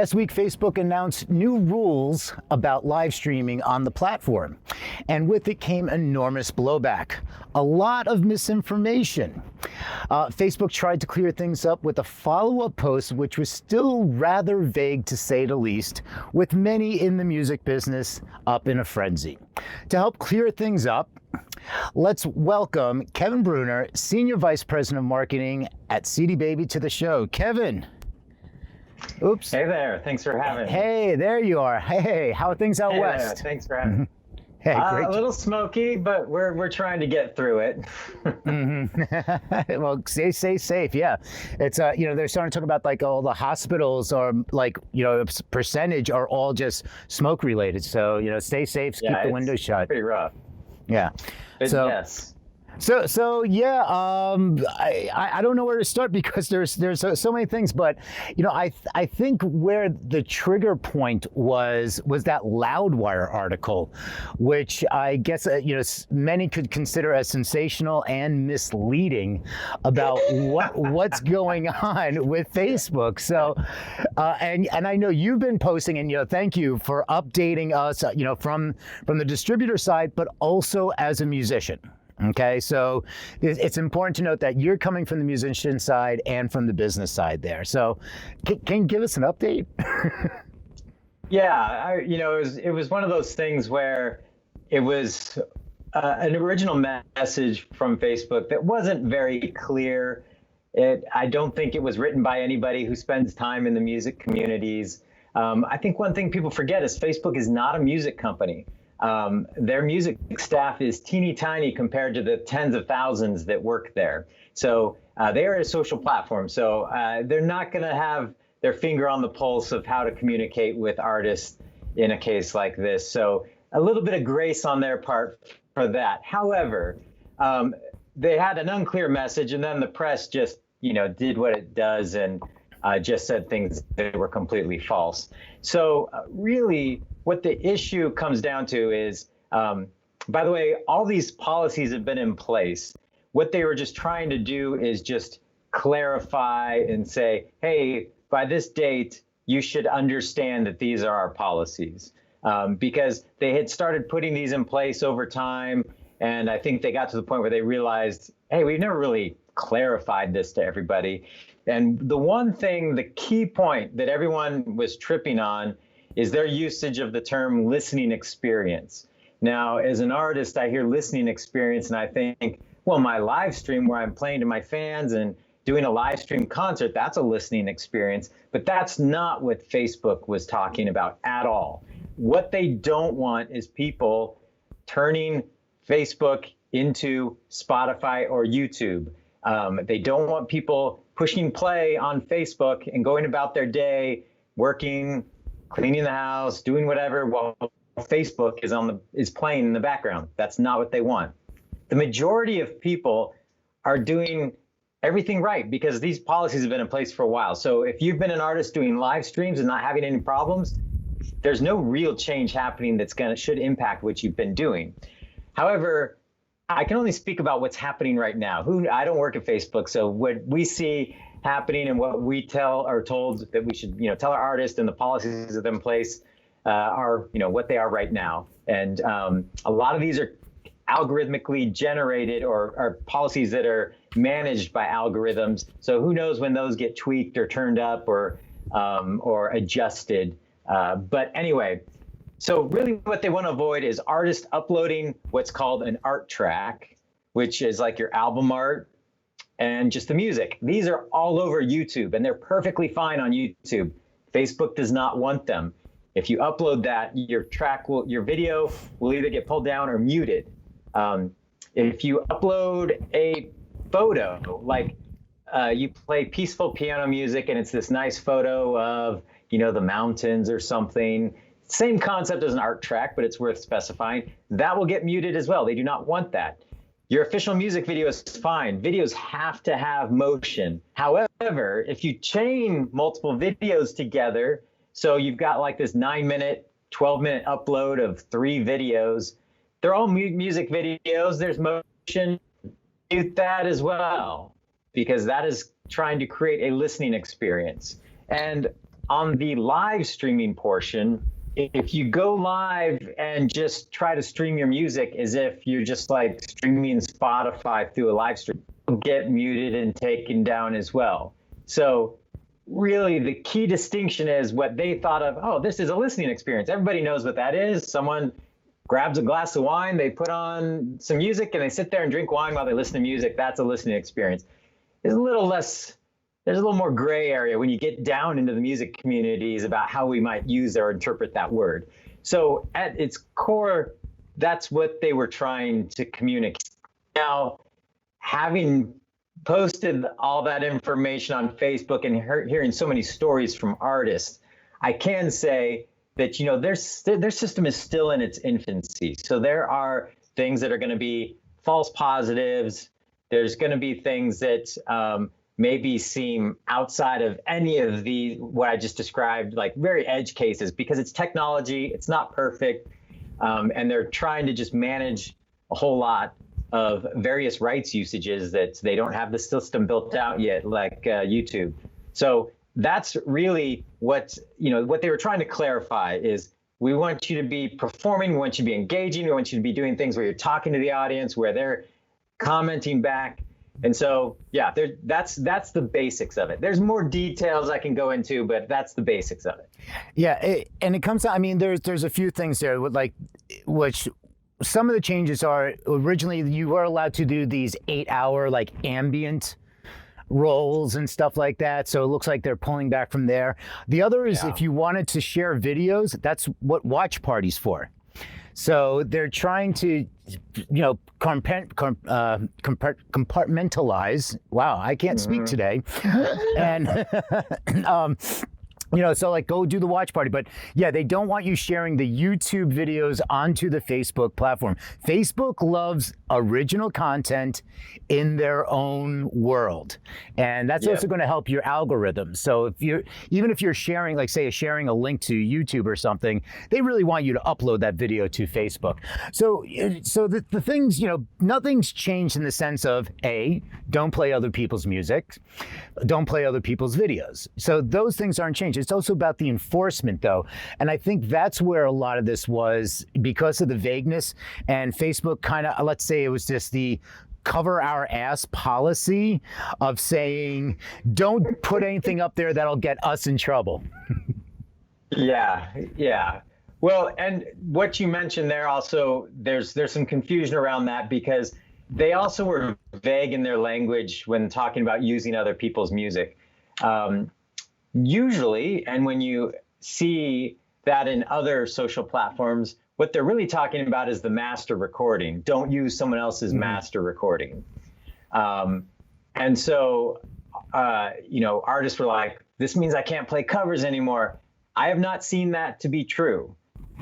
Last week, Facebook announced new rules about live streaming on the platform, and with it came enormous blowback, a lot of misinformation. Facebook tried to clear things up with a follow-up post, which was still rather vague to say the least, with many in the music business up in a frenzy. To help clear things up, let's welcome Kevin Bruner, Senior Vice President of Marketing at CD Baby, to the show. Kevin. Oops. Hey there. Thanks for having me. Hey, there you are. Hey, how are things out west? There. Thanks for having me. Hey, great. A little smoky, but we're trying to get through it. Well, stay safe. Yeah, it's they're starting to talk about like all the hospitals are like percentage are all just smoke related. So stay safe, keep the windows shut. Pretty rough. Yeah. But so yes. So yeah, I don't know where to start because there's so many things, but I think where the trigger point was that Loudwire article, which I guess many could consider as sensational and misleading about what's going on with Facebook. So and I know you've been posting, and thank you for updating us from the distributor side, but also as a musician. Okay, so it's important to note that you're coming from the musician side and from the business side there. So can you give us an update? Yeah, it was one of those things where it was an original message from Facebook that wasn't very clear. I don't think it was written by anybody who spends time in the music communities. I think one thing people forget is Facebook is not a music company. Their music staff is teeny tiny compared to the tens of thousands that work there. So they are a social platform. So they're not going to have their finger on the pulse of how to communicate with artists in a case like this. So a little bit of grace on their part for that. However, they had an unclear message, and then the press just, did what it does and just said things that were completely false. So really, what the issue comes down to is, by the way, all these policies have been in place. What they were just trying to do is just clarify and say, hey, by this date, you should understand that these are our policies. Because they had started putting these in place over time. And I think they got to the point where they realized, hey, we've never really clarified this to everybody. And the key point that everyone was tripping on is their usage of the term listening experience. Now, as an artist, I hear listening experience and I think, well, my live stream where I'm playing to my fans and doing a live stream concert, that's a listening experience. But that's not what Facebook was talking about at all. What they don't want is people turning Facebook into Spotify or YouTube. They don't want people pushing play on Facebook and going about their day, working, cleaning the house, doing whatever while Facebook is playing in the background. That's not what they want. The majority of people are doing everything right because these policies have been in place for a while. So if you've been an artist doing live streams and not having any problems, there's no real change happening that should impact what you've been doing. However, I can only speak about what's happening right now. I don't work at Facebook, so what we see happening and what we are told that we should, tell our artists and the policies that are in place are, what they are right now. And a lot of these are algorithmically generated or are policies that are managed by algorithms. So who knows when those get tweaked or turned up or adjusted. But anyway, so really what they want to avoid is artists uploading what's called an art track, which is like your album art and just the music. These are all over YouTube and they're perfectly fine on YouTube. Facebook does not want them. If you upload that, your video will either get pulled down or muted. If you upload a photo, like you play peaceful piano music and it's this nice photo of, the mountains or something, same concept as an art track, but it's worth specifying, that will get muted as well. They do not want that. Your official music video is fine. Videos have to have motion. However, if you chain multiple videos together, so you've got like this 9-minute, 12-minute upload of 3 videos, they're all music videos, there's motion, mute that as well, because that is trying to create a listening experience. And on the live streaming portion, if you go live and just try to stream your music as if you're just like streaming Spotify through a live stream, you'll get muted and taken down as well. So really the key distinction is what they thought of, oh, this is a listening experience. Everybody knows what that is. Someone grabs a glass of wine, they put on some music, and they sit there and drink wine while they listen to music. That's a listening experience. There's a little more gray area when you get down into the music communities about how we might use or interpret that word. So at its core, that's what they were trying to communicate. Now, having posted all that information on Facebook and hearing so many stories from artists, I can say that, you know, their system is still in its infancy. So there are things that are going to be false positives. There's going to be things that maybe seem outside of any of the what I just described, like very edge cases, because it's technology, it's not perfect, and they're trying to just manage a whole lot of various rights usages that they don't have the system built out yet, like YouTube. So that's really what they were trying to clarify is we want you to be performing, we want you to be engaging, we want you to be doing things where you're talking to the audience, where they're commenting back. And so, yeah, that's the basics of it. There's more details I can go into, but that's the basics of it. Yeah, and it comes out, I mean, there's a few things there with which some of the changes are originally you were allowed to do these 8-hour like ambient rolls and stuff like that. So it looks like they're pulling back from there. The other is if you wanted to share videos, that's what Watch Party's for. So they're trying to, compartmentalize. Wow, I can't speak today. And so like go do the watch party. But yeah, they don't want you sharing the YouTube videos onto the Facebook platform. Facebook loves original content in their own world. And that's also going to help your algorithm. So even if you're sharing, like say sharing a link to YouTube or something, they really want you to upload that video to Facebook. So the things, nothing's changed in the sense of don't play other people's music, don't play other people's videos. So those things aren't changed. It's also about the enforcement, though. And I think that's where a lot of this was because of the vagueness. And Facebook kind of, let's say it was just the cover our ass policy of saying, don't put anything up there that'll get us in trouble. Yeah. Well, and what you mentioned there also, there's some confusion around that because they also were vague in their language when talking about using other people's music. Usually, and when you see that in other social platforms, what they're really talking about is the master recording. Don't use someone else's master recording. And so, artists were like, this means I can't play covers anymore. I have not seen that to be true.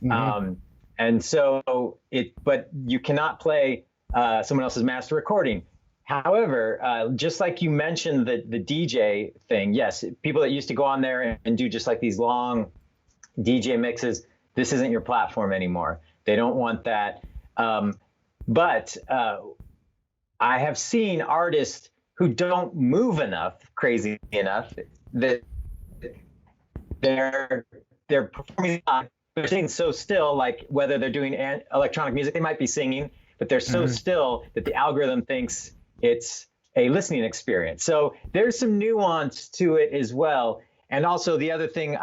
And so but you cannot play someone else's master recording. However, just like you mentioned the DJ thing, yes, people that used to go on there and do just like these long DJ mixes, this isn't your platform anymore. They don't want that. But I have seen artists who don't move enough, crazy enough, that they're performing, they're sitting so still, like whether they're doing electronic music, they might be singing, but they're so still that the algorithm thinks it's a listening experience. So there's some nuance to it as well. And also the other thing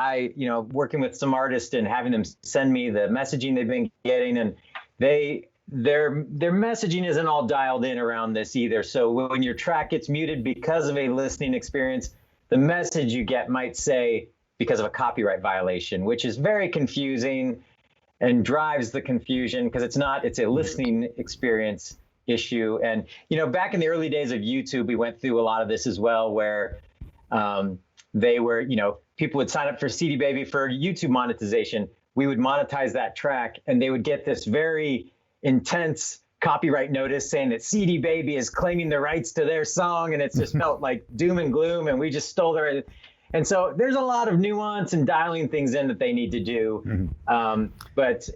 working with some artists and having them send me the messaging they've been getting, and their messaging isn't all dialed in around this either. So when your track gets muted because of a listening experience, the message you get might say because of a copyright violation, which is very confusing and drives the confusion because it's a listening experience issue. And, back in the early days of YouTube, we went through a lot of this as well, where they were, people would sign up for CD Baby for YouTube monetization. We would monetize that track and they would get this very intense copyright notice saying that CD Baby is claiming the rights to their song. And it just felt like doom and gloom. And we just stole their. And so there's a lot of nuance and dialing things in that they need to do. But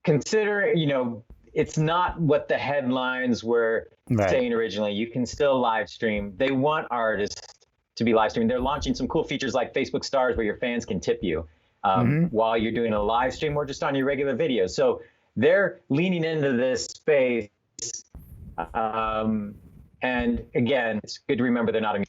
consider, it's not what the headlines were saying originally. You can still live stream. They want artists to be live streaming. They're launching some cool features like Facebook Stars, where your fans can tip you while you're doing a live stream or just on your regular videos. So they're leaning into this space. And again, it's good to remember they're not a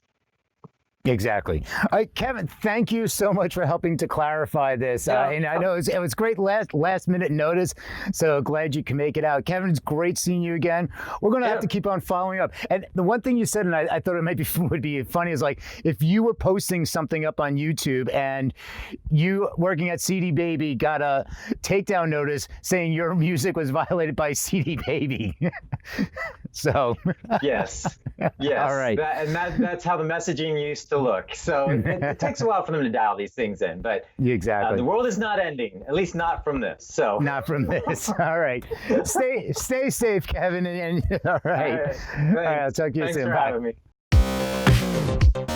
Exactly. All right, Kevin, thank you so much for helping to clarify this. And I know it was great last minute notice, so glad you can make it out. Kevin, it's great seeing you again. We're going to have to keep on following up. And the one thing you said, and I thought it would be funny, is like if you were posting something up on YouTube and you working at CD Baby got a takedown notice saying your music was violated by CD Baby. So yes. All right. That's how the messaging used to look. So it takes a while for them to dial these things in, but exactly. The world is not ending, at least not from this. So not from this. All right. Stay safe, Kevin. And all right. All right. All right. I'll talk to you soon. Thanks for having me.